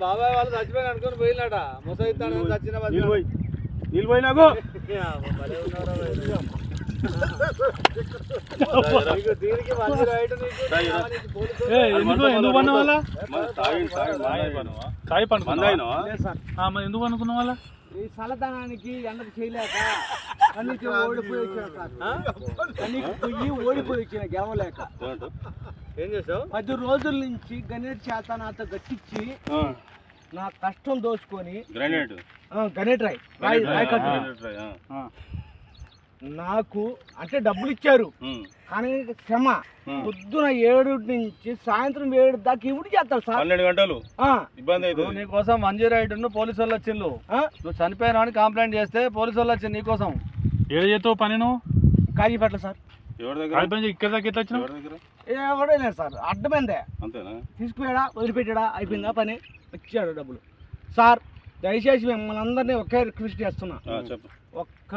బాబాయ్ వాళ్ళు చచ్చిపోయి అనుకుని పోయినాడ ముసైతాను చచ్చిన నిలిపోయినాకు ఎందుకు పన్న వాళ్ళ ఎందుకు అనుకున్న వాళ్ళ ఈ చల్లదనానికి ఎండకు చేయలేక కన్నీకి ఓడిపోయి వచ్చిన కన్నీకి పొయ్యి ఓడిపోయి వచ్చిన గెవలేక ఏం చేసావు 10 రోజుల నుంచి గణేట్ చేత నాతో గట్టించి నా కష్టం దోచుకొని గణేట్ రాయి నాకు అంటే డబ్బులు ఇచ్చారు కానీ శ్రమ పొద్దున 7 నుంచి సాయంత్రం 7 దాకా ఇవి చేస్తారు సార్ 12 గంటలు ఇబ్బంది అవుతుంది నీకోసం 108 పోలీసు వాళ్ళు వచ్చిండు నువ్వు చనిపోయినా అని కంప్లైంట్ చేస్తే పోలీసు వాళ్ళు వచ్చింది నీకోసం ఏడు చేస్తావు పని నువ్వు కాజీపేట సార్ ఇక్కడ దాకా ఎట్లా వచ్చినావు ఎవడో లేదు సార్ అడ్డమైందే అంతేనా తీసుకుపోయాడా వదిలిపెట్టాడా అయిపోయిందా పని వచ్చాడు డబ్బులు సార్ దయచేసి మిమ్మల్ని అందరినీ ఒకే రిక్వెస్ట్ చేస్తున్నా ఒక్క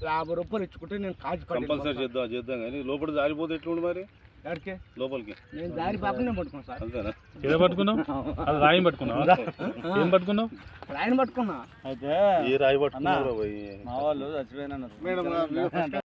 50 రూపాయలు ఇచ్చుకుంటే నేను కంపల్సరీ చేద్దాం కానీ లోపల జారిపోతే ఎట్లుండి మరి ఎక్కడికి లోపలికి నేను దారి పాపనే పట్టుకున్నాను సార్ అంతేనా ఏదో పట్టుకున్నావు అది రాయి పట్టుకున్నావు ఏం పట్టుకున్నావు రాయిని పట్టుకున్నా అయితే ఈ రాయి పట్టుకున్నా మా వాళ్ళు చచ్చిపోయినా